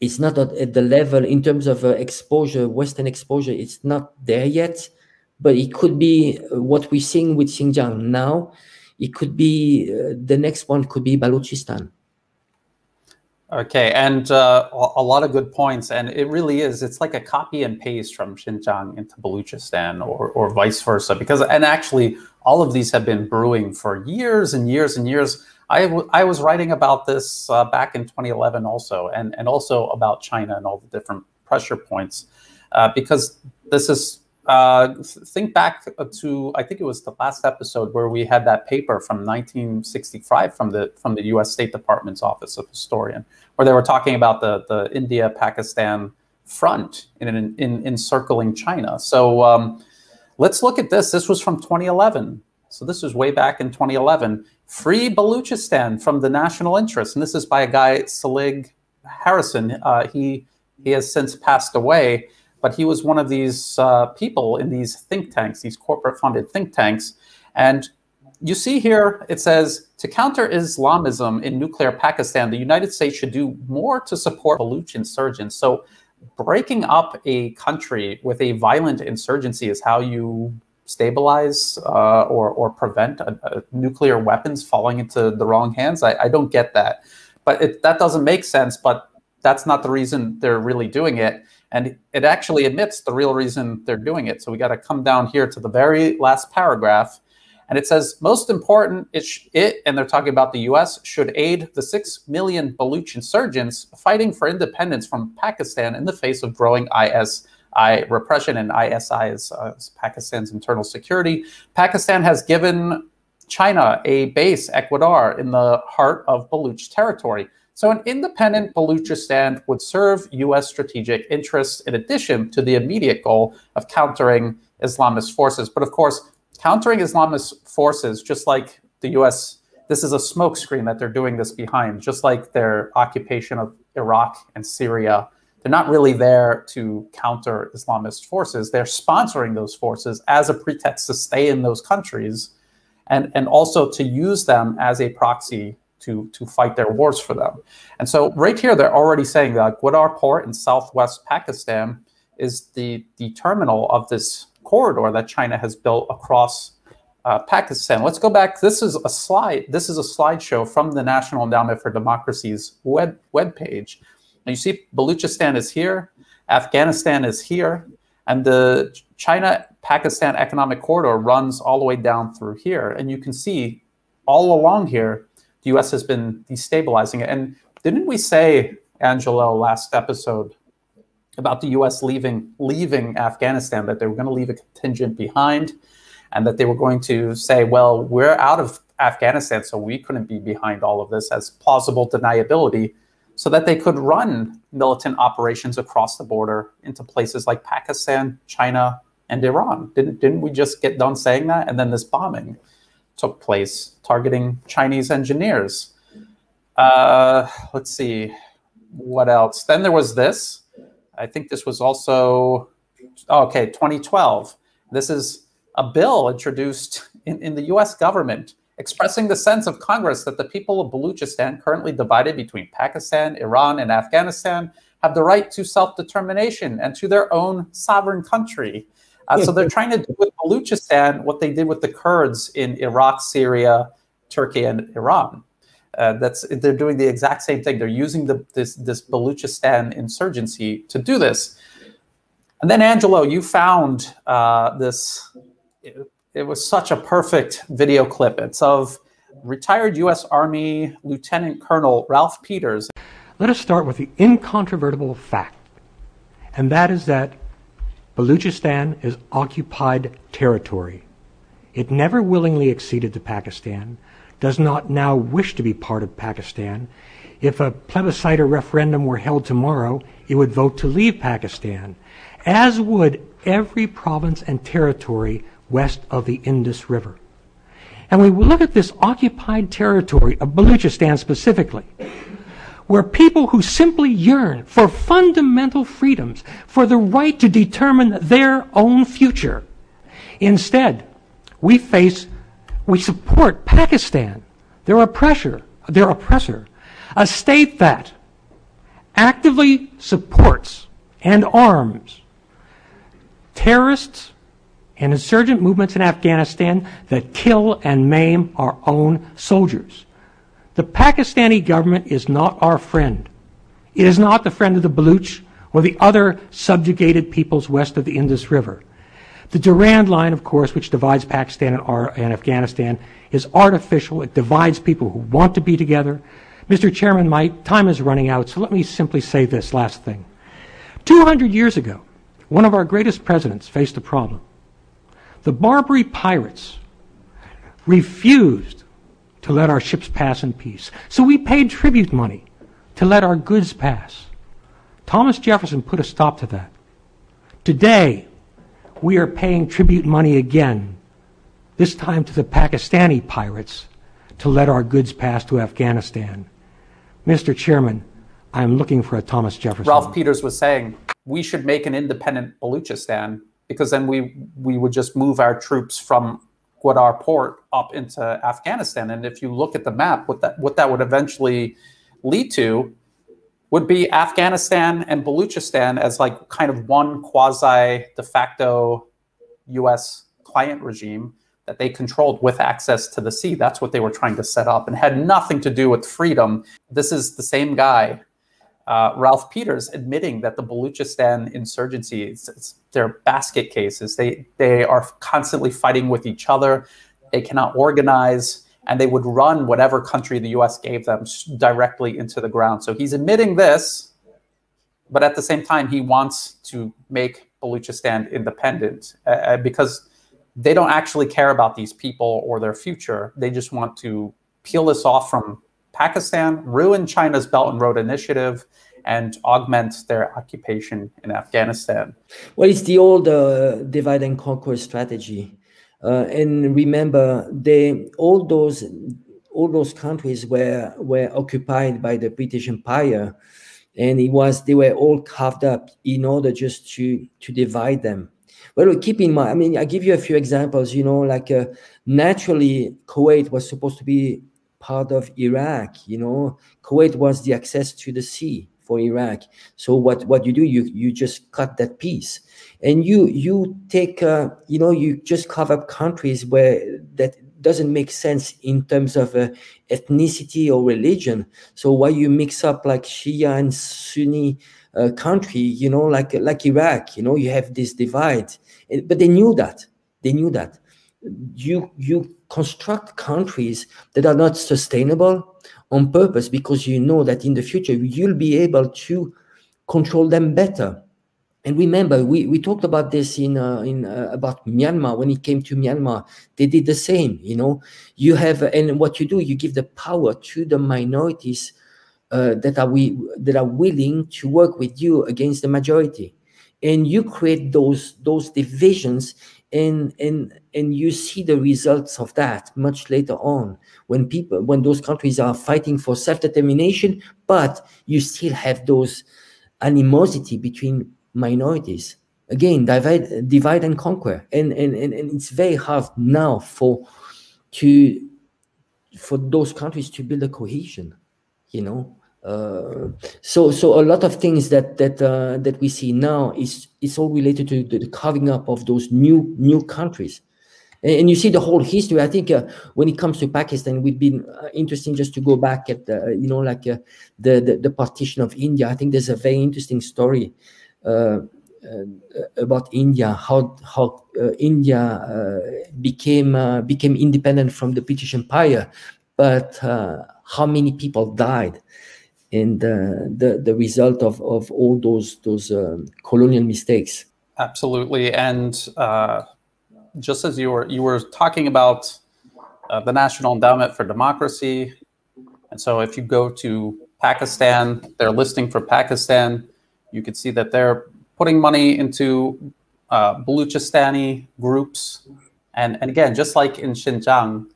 It's not at the level in terms of exposure, Western exposure. It's not there yet, but it could be what we're seeing with Xinjiang now. It could be the next one could be Balochistan. Okay, and a lot of good points, and it really is. It's like a copy and paste from Xinjiang into Balochistan, or vice versa. Because, and actually, all of these have been brewing for years and years and years. I was writing about this back in 2011 also, and also about China and all the different pressure points, because this is, think back to, I think it was the last episode where we had that paper from 1965 from the US State Department's Office of Historian, where they were talking about the India-Pakistan front in encircling China. So let's look at this. This was from 2011. So this was way back in 2011. Free Balochistan from the national interest. And this is by a guy, Selig Harrison. He has since passed away, but he was one of these people in these think tanks, these corporate-funded think tanks. And you see here, it says, to counter Islamism in nuclear Pakistan, the United States should do more to support Baloch insurgents. So breaking up a country with a violent insurgency is how you stabilize or prevent nuclear weapons falling into the wrong hands. I don't get that. But that doesn't make sense, but that's not the reason they're really doing it. And it actually admits the real reason they're doing it. So we got to come down here to the very last paragraph. And it says, most important, and they're talking about the US, should aid the 6 million Baloch insurgents fighting for independence from Pakistan in the face of growing ISI repression, and ISI is Pakistan's internal security. Pakistan has given China a base, Ecuador, in the heart of Baloch territory. So an independent Balochistan would serve U.S. strategic interests in addition to the immediate goal of countering Islamist forces. But of course, countering Islamist forces, just like the U.S., this is a smokescreen that they're doing this behind, just like their occupation of Iraq and Syria. They're not really there to counter Islamist forces. They're sponsoring those forces as a pretext to stay in those countries and also to use them as a proxy to fight their wars for them. And so right here, they're already saying that Gwadar Port in southwest Pakistan is the terminal of this corridor that China has built across Pakistan. Let's go back. This is a slide. This is a slideshow from the National Endowment for Democracy's webpage. And you see Balochistan is here, Afghanistan is here, and the China-Pakistan economic corridor runs all the way down through here. And you can see all along here, the U.S. has been destabilizing it. And didn't we say, Angelo, last episode about the U.S. leaving Afghanistan, that they were going to leave a contingent behind and that they were going to say, well, we're out of Afghanistan, so we couldn't be behind all of this as plausible deniability, so that they could run militant operations across the border into places like Pakistan, China, and Iran. Didn't we just get done saying that? And then this bombing took place targeting Chinese engineers. Let's see, what else? Then there was this. I think this was also, okay, 2012. This is a bill introduced in the US government expressing the sense of Congress that the people of Baluchistan, currently divided between Pakistan, Iran, and Afghanistan, have the right to self-determination and to their own sovereign country. So they're trying to do with Baluchistan what they did with the Kurds in Iraq, Syria, Turkey, and Iran. They're doing the exact same thing. They're using this Baluchistan insurgency to do this. And then, Angelo, you found this. It was such a perfect video clip. It's of retired U.S. Army Lieutenant Colonel Ralph Peters. Let us start with the incontrovertible fact, and that is that Baluchistan is occupied territory. It never willingly acceded to Pakistan, does not now wish to be part of Pakistan. If a plebiscite or referendum were held tomorrow, it would vote to leave Pakistan, as would every province and territory west of the Indus River. And we will look at this occupied territory of Baluchistan specifically, where people who simply yearn for fundamental freedoms, for the right to determine their own future. Instead, we support Pakistan, their oppressor, a state that actively supports and arms terrorists and insurgent movements in Afghanistan that kill and maim our own soldiers. The Pakistani government is not our friend. It is not the friend of the Baluch or the other subjugated peoples west of the Indus River. The Durand Line, of course, which divides Pakistan and Afghanistan, is artificial. It divides people who want to be together. Mr. Chairman, my time is running out, so let me simply say this last thing. 200 years ago, one of our greatest presidents faced a problem. The Barbary pirates refused to let our ships pass in peace. So we paid tribute money to let our goods pass. Thomas Jefferson put a stop to that. Today, we are paying tribute money again, this time to the Pakistani pirates, to let our goods pass to Afghanistan. Mr. Chairman, I'm looking for a Thomas Jefferson. Ralph Peters was saying we should make an independent Baluchistan, because then we would just move our troops from Gwadar port up into Afghanistan. And if you look at the map, what that would eventually lead to would be Afghanistan and Baluchistan as like kind of one quasi de facto US client regime that they controlled with access to the sea. That's what they were trying to set up, and had nothing to do with freedom. This is the same guy, Ralph Peters, admitting that the Baluchistan insurgency, it's their basket cases. They are constantly fighting with each other. They cannot organize, and they would run whatever country the US gave them directly into the ground. So he's admitting this, but at the same time, he wants to make Baluchistan independent because they don't actually care about these people or their future. They just want to peel this off from Pakistan, ruin China's Belt and Road Initiative, and augment their occupation in Afghanistan. Well, it's the old divide and conquer strategy. And remember, all those countries were occupied by the British Empire, and they were all carved up in order just to divide them. Well, keep in mind, I mean, I give you a few examples. You know, like naturally, Kuwait was supposed to be part of Iraq. You know, Kuwait was the access to the sea for Iraq. So what you do, you just cut that piece, and you take you just carve up countries where that doesn't make sense in terms of ethnicity or religion. So why you mix up like Shia and Sunni country, you know, like Iraq, you know, you have this divide, but they knew that. You construct countries that are not sustainable on purpose, because you know that in the future you'll be able to control them better. And remember, we talked about this about Myanmar. When it came to Myanmar, they did the same. You know, and what you do, you give the power to the minorities that are willing to work with you against the majority. and you create those divisions, and you see the results of that much later on when those countries are fighting for self-determination, but you still have those animosity between minorities. Again, divide and conquer, and it's very hard now for those countries to build a cohesion, you know. So a lot of things that we see now is all related to the carving up of those new countries, and you see the whole history. I think when it comes to Pakistan, we've been interesting just to go back at the partition of India. I think there's a very interesting story about India, how India became independent from the British Empire, but how many people died. And the result of all those colonial mistakes. Absolutely, and just as you were talking about the National Endowment for Democracy, and so if you go to Pakistan, they're listing for Pakistan, you can see that they're putting money into Baluchistani groups, and again, just like in Xinjiang,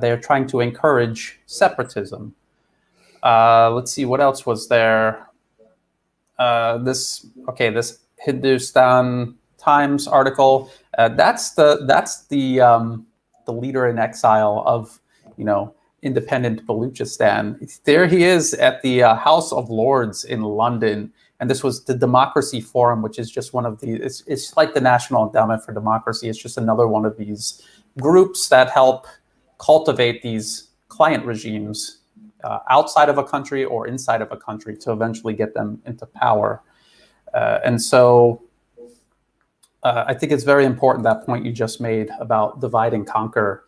they're trying to encourage separatism. Let's see, what else was there? This Hindustan Times article. That's the leader in exile of independent Baluchistan. There he is at the House of Lords in London, and this was the Democracy Forum, which is just one of the. It's like the National Endowment for Democracy. It's just another one of these groups that help cultivate these client regimes outside of a country or inside of a country to eventually get them into power. And so I think it's very important, that point you just made about divide and conquer.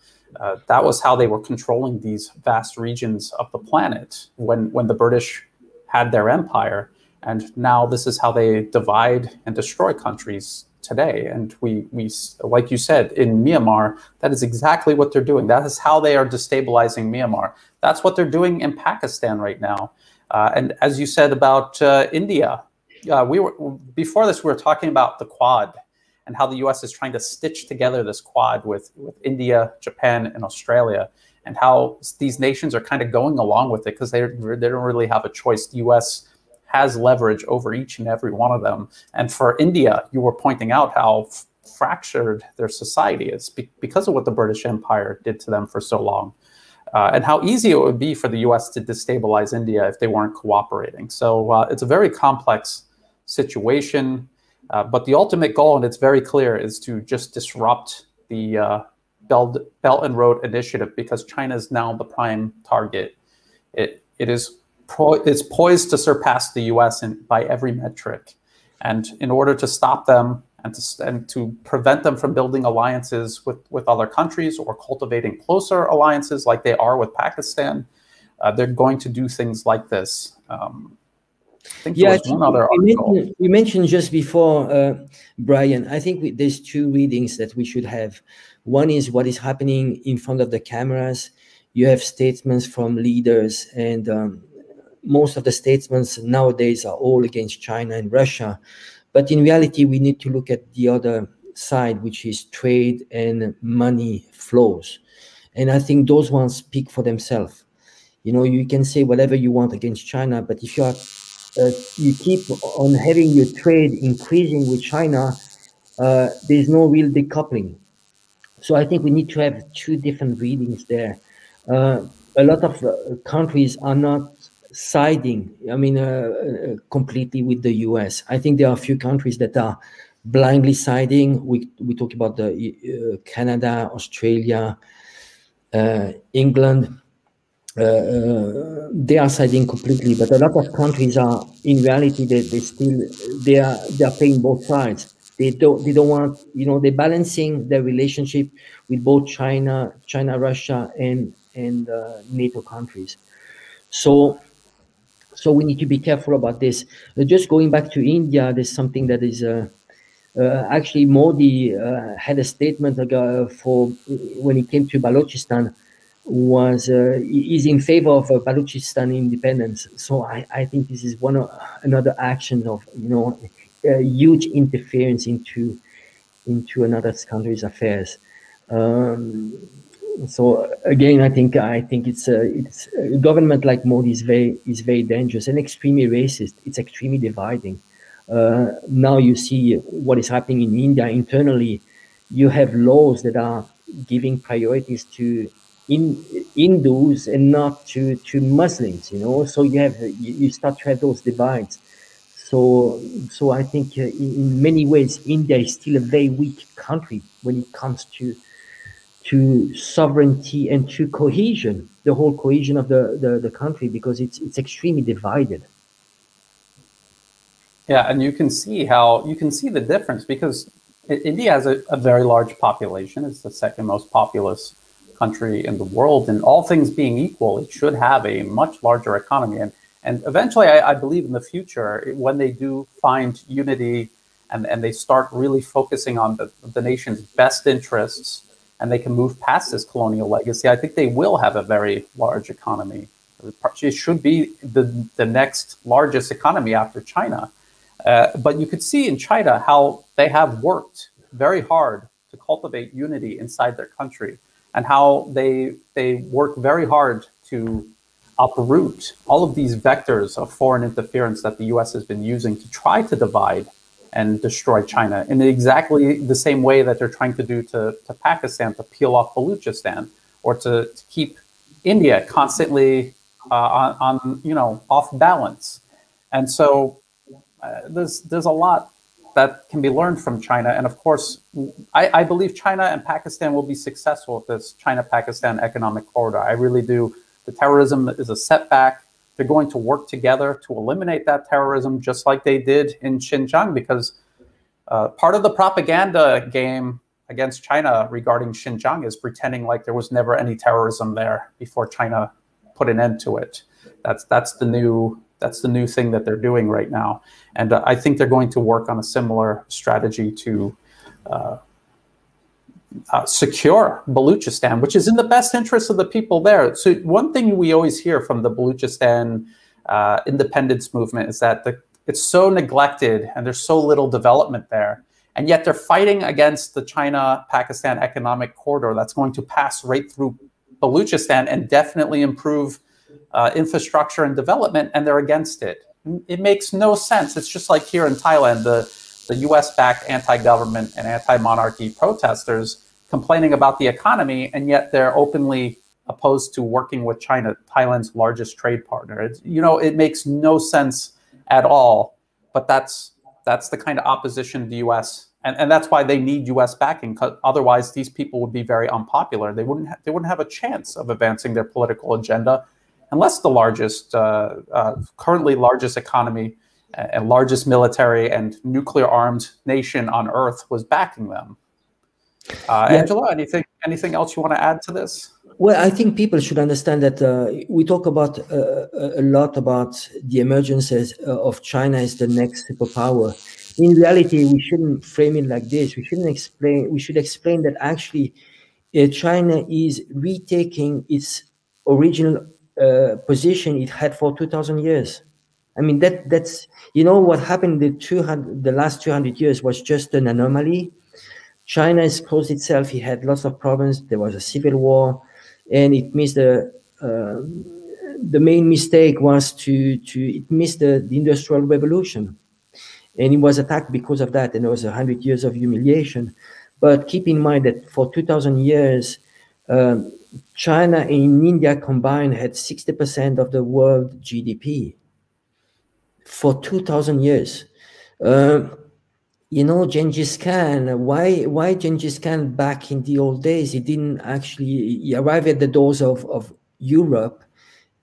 That was how they were controlling these vast regions of the planet when the British had their empire. And now this is how they divide and destroy countries today. And we like you said, in Myanmar, that is exactly what they're doing. That is how they are destabilizing Myanmar. That's what they're doing in Pakistan right now. And as you said about India, before this, we were talking about the Quad and how the US is trying to stitch together this Quad with India, Japan, and Australia, and how these nations are kind of going along with it because they don't really have a choice. The US has leverage over each and every one of them. And for India, you were pointing out how fractured their society is because of what the British Empire did to them for so long, and how easy it would be for the US to destabilize India if they weren't cooperating. So it's a very complex situation, but the ultimate goal, and it's very clear, is to just disrupt the Belt and Road Initiative, because China is now the prime target. It's poised to surpass the US by every metric. And in order to stop them and to prevent them from building alliances with other countries or cultivating closer alliances like they are with Pakistan, they're going to do things like this. I think there was one other article. You mentioned just before, Brian, I think there's two readings that we should have. One is what is happening in front of the cameras. You have statements from leaders, and most of the statements nowadays are all against China and Russia. But in reality, we need to look at the other side, which is trade and money flows. And I think those ones speak for themselves. You can say whatever you want against China, but if you keep on having your trade increasing with China, there's no real decoupling. So I think we need to have two different readings there. A lot of countries are not siding, completely with the US. I think there are a few countries that are blindly siding. We talk about the Canada, Australia, England. They are siding completely, but a lot of countries are, in reality, they are playing both sides. They don't want, they're balancing their relationship with both China, Russia, and NATO countries. So we need to be careful about this. Just going back to India, there's something that is actually Modi had a statement for when it came to Balochistan. is in favor of Balochistan independence. So I think this is another action of huge interference into another country's affairs. So again, I think it's a government like Modi is very dangerous and extremely racist. It's extremely dividing. Now you see what is happening in India internally. You have laws that are giving priorities to Hindus and not to Muslims. So you start to have those divides. So I think in many ways India is still a very weak country when it comes to sovereignty and to cohesion, the whole cohesion of the country, because it's extremely divided. Yeah, and you can see the difference, because India has a very large population. It's the second most populous country in the world, and all things being equal, it should have a much larger economy. And eventually, I believe in the future, when they do find unity and they start really focusing on the nation's best interests, and they can move past this colonial legacy, I think they will have a very large economy. It should be the next largest economy after China. But you could see in China how they have worked very hard to cultivate unity inside their country, and how they work very hard to uproot all of these vectors of foreign interference that the US has been using to try to divide and destroy China in exactly the same way that they're trying to do to Pakistan, to peel off Balochistan, or to keep India constantly on off balance. And so there's a lot that can be learned from China. And of course, I believe China and Pakistan will be successful with this China-Pakistan economic corridor. I really do. The terrorism is a setback. They're going to work together to eliminate that terrorism, just like they did in Xinjiang, because part of the propaganda game against China regarding Xinjiang is pretending like there was never any terrorism there before China put an end to it. That's the new thing that they're doing right now. And I think they're going to work on a similar strategy to secure Balochistan, which is in the best interest of the people there. So one thing we always hear from the Balochistan independence movement is that it's so neglected and there's so little development there. And yet they're fighting against the China-Pakistan economic corridor that's going to pass right through Balochistan and definitely improve infrastructure and development, and they're against it. It makes no sense. It's just like here in Thailand, the US-backed anti-government and anti-monarchy protesters complaining about the economy, and yet they're openly opposed to working with China, Thailand's largest trade partner. It makes no sense at all, but that's the kind of opposition the US, and that's why they need US backing, because otherwise these people would be very unpopular. They wouldn't have a chance of advancing their political agenda unless the currently largest economy and largest military and nuclear armed nation on earth was backing them. Angelo, anything else you want to add to this? Well, I think people should understand that we talk about a lot about the emergences of China as the next superpower. In reality, we shouldn't frame it like this. We should explain that actually China is retaking its original position it had for 2,000 years. I mean, that's what happened the last 200 years was just an anomaly. China has closed itself. It had lots of problems. There was a civil war, and it missed the main mistake was it missed the Industrial Revolution, and it was attacked because of that. And there was 100 years of humiliation. But keep in mind that for 2,000 years, China and India combined had 60% of the world GDP. For 2,000 years. Genghis Khan, why Genghis Khan back in the old days, he arrived at the doors of Europe,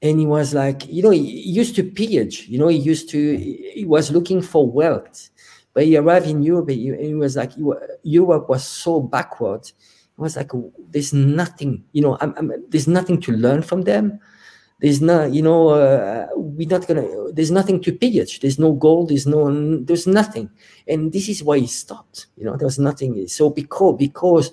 and he was like, he used to pillage, he was looking for wealth, but he arrived in Europe, and he was like, Europe was so backward. It was like, there's nothing, there's nothing to learn from them. There's not, there's nothing to pillage. There's no gold. There's nothing. And this is why he stopped. There was nothing. So because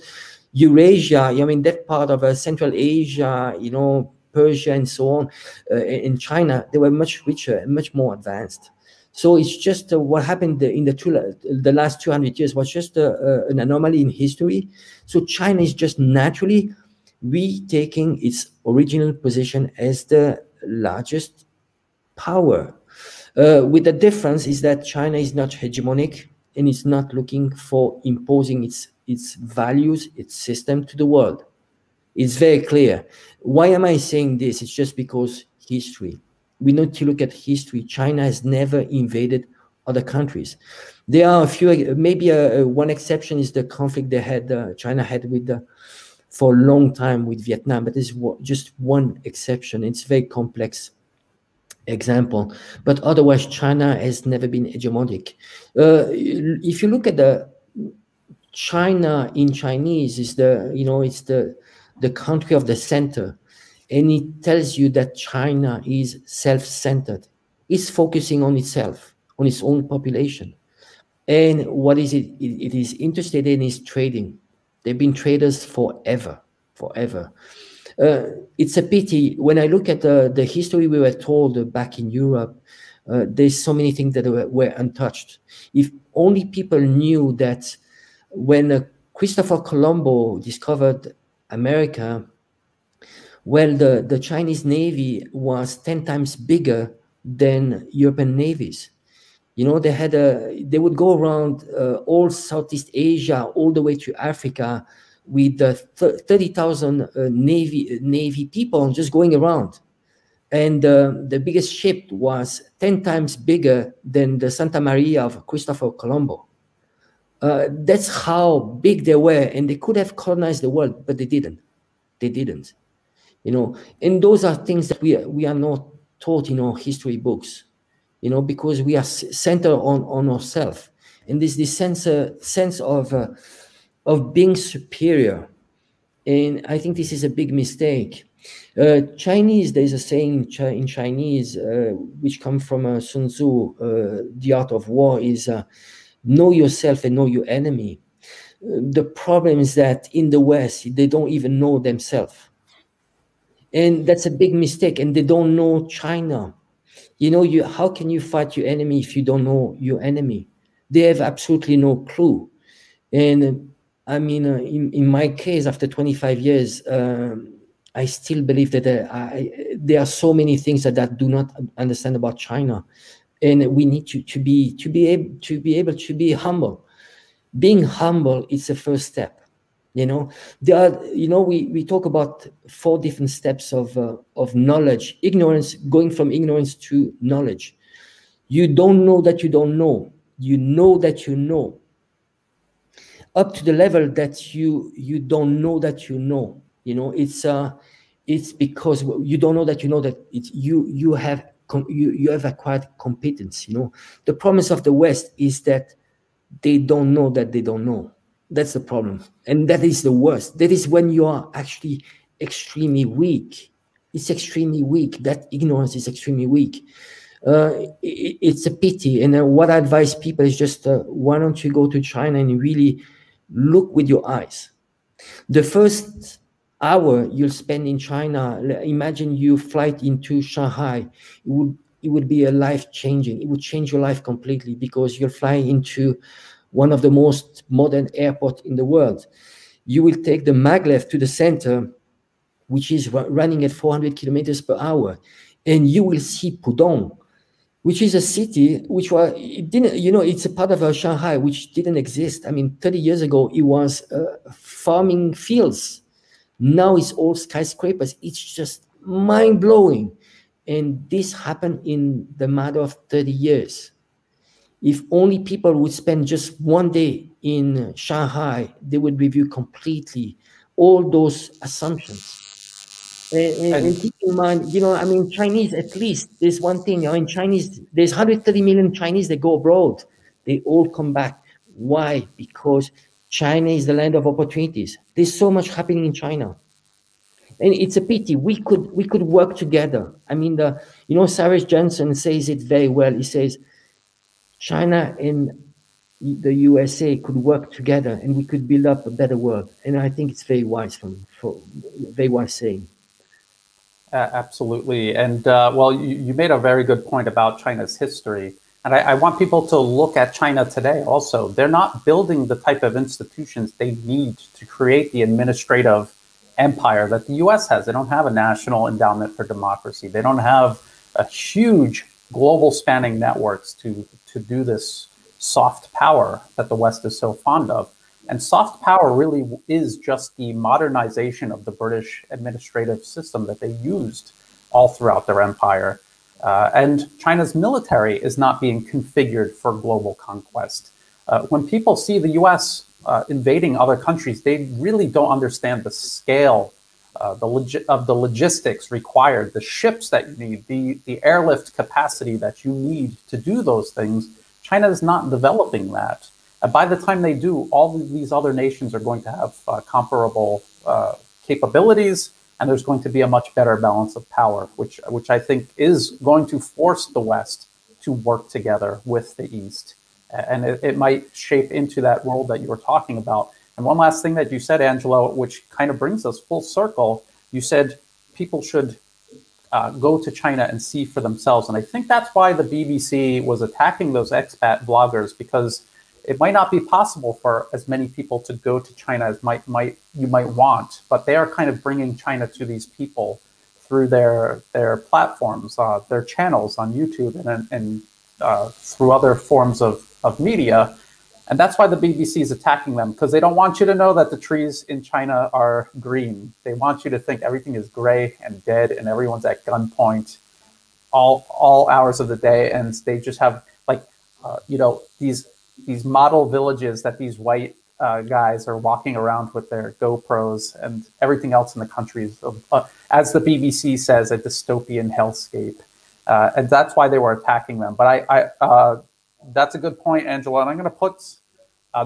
Eurasia, I mean, that part of Central Asia, you know, Persia and so on, in China, they were much richer and much more advanced. So it's just what happened in the last 200 years was just an anomaly in history. So China is just naturally retaking its original position as the largest power. With the difference is that China is not hegemonic and it's not looking for imposing its values, its system to the world. It's very clear. Why am I saying this? It's just because history. We need to look at history. China has never invaded other countries. There are a few, maybe one exception is the conflict they had, China had with for a long time with Vietnam, but this is just one exception. It's a very complex example, but otherwise China has never been hegemonic. If you look at the China in Chinese, is the, you know, it's the country of the center, and it tells you that China is self-centered. It's focusing on itself, on its own population. And what is it? It is interested in is trading. They've been traders forever. It's a pity. When I look at the history we were told back in Europe, there's so many things that were untouched. If only people knew that when Christopher Colombo discovered America, well, the Chinese Navy was 10 times bigger than European navies. You know, they would go around all Southeast Asia, all the way to Africa, with 30,000 Navy people just going around. And the biggest ship was 10 times bigger than the Santa Maria of Christopher Colombo. That's how big they were, and they could have colonized the world, but they didn't. They didn't. You know, and those are things that we are not taught in our history books, you know, because we are centered on ourselves, and there's this sense of being superior, and I think this is a big mistake. Chinese, there's a saying in Chinese which comes from Sun Tzu, The Art of War, is know yourself and know your enemy. The problem is that in the West, they don't even know themselves. And that's a big mistake. And they don't know China. You know, how can you fight your enemy if you don't know your enemy? They have absolutely no clue. And I mean, in my case, after 25 years, I still believe that there are so many things that I do not understand about China. And we need to be able to be humble. Being humble is the first step. You know, we talk about 4 different steps of knowledge. Ignorance, going from ignorance to knowledge. You don't know that you don't know. You know that you know. Up to the level that you don't know that you know. You know, it's because you don't know that you know that you have acquired competence. You know, the promise of the West is that they don't know that they don't know. That's the problem. And that is the worst. That is when you are actually extremely weak. It's extremely weak. That ignorance is extremely weak. It's a pity. And what I advise people is just, why don't you go to China and really look with your eyes? The first hour you'll spend in China, imagine you flight into Shanghai. It would be a life-changing. It would change your life completely, because you're flying into one of the most modern airports in the world. You will take the maglev to the center, which is running at 400 kilometers per hour, and you will see Pudong, which is a city which it's a part of Shanghai which didn't exist. I mean, 30 years ago, it was farming fields. Now it's all skyscrapers. It's just mind-blowing. And this happened in the matter of 30 years. If only people would spend just one day in Shanghai, they would review completely all those assumptions. And keep in mind, you know, I mean, Chinese, at least, there's one thing, you know, in Chinese, there's 130 million Chinese that go abroad. They all come back. Why? Because China is the land of opportunities. There's so much happening in China. And it's a pity. We could work together. I mean, Cyrus Johnson says it very well. He says, China and the USA could work together and we could build up a better world. And I think it's very wise very wise saying. Absolutely. And well, you made a very good point about China's history. And I want people to look at China today also. They're not building the type of institutions they need to create the administrative empire that the US has. They don't have a national endowment for democracy. They don't have a huge global spanning networks to do this soft power that the West is so fond of. And soft power really is just the modernization of the British administrative system that they used all throughout their empire. And China's military is not being configured for global conquest. When people see the US invading other countries, they really don't understand the scale of the logistics required, the ships that you need, the airlift capacity that you need to do those things. China is not developing that. By the time they do, all of these other nations are going to have comparable capabilities, and there's going to be a much better balance of power, which I think is going to force the West to work together with the East. And it might shape into that world that you were talking about. And one last thing that you said, Angelo, which kind of brings us full circle, you said people should go to China and see for themselves. And I think that's why the BBC was attacking those expat bloggers, because it might not be possible for as many people to go to China as you might want, but they are kind of bringing China to these people through their platforms, their channels on YouTube and through other forms of media. And that's why the BBC is attacking them, because they don't want you to know that the trees in China are green. They want you to think everything is gray and dead and everyone's at gunpoint all hours of the day. And they just have these model villages that these white guys are walking around with their GoPros, and everything else in the country is, as the BBC says, a dystopian hellscape. And that's why they were attacking them. But that's a good point, Angelo. And I'm going to put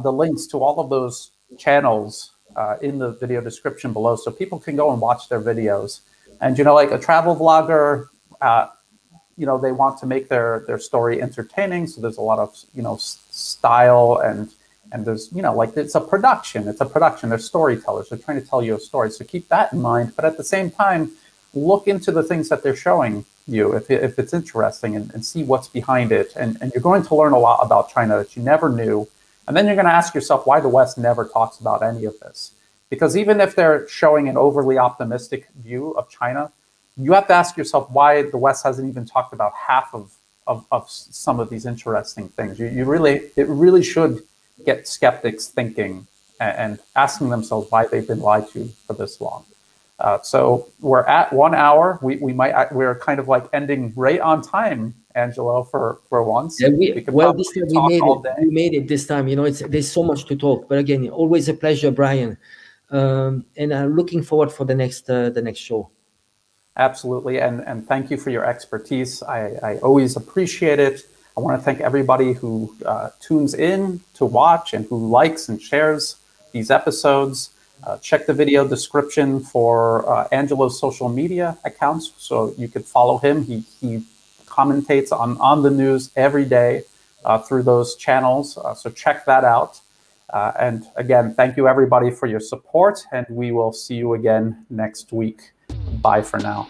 the links to all of those channels in the video description below, so people can go and watch their videos. And, like a travel vlogger, they want to make their story entertaining. So there's a lot of, style and there's, it's a production. They're storytellers. They're trying to tell you a story. So keep that in mind. But at the same time, look into the things that they're showing you if it's interesting and see what's behind it. And you're going to learn a lot about China that you never knew. And then you're going to ask yourself why the West never talks about any of this. Because even if they're showing an overly optimistic view of China, you have to ask yourself why the West hasn't even talked about half of some of these interesting things. It really should get skeptics thinking and asking themselves why they've been lied to for this long. So we're at 1 hour. We're kind of like ending right on time, Angelo, for once. Yeah, this time we made it this time. There's so much to talk. But again, always a pleasure, Brian. And I'm looking forward for the next show. Absolutely, and thank you for your expertise. I always appreciate it. I want to thank everybody who tunes in to watch and who likes and shares these episodes. Check the video description for Angelo's social media accounts, so you could follow him. He commentates on the news every day through those channels, so check that out. And again, thank you everybody for your support, and we will see you again next week. Bye for now.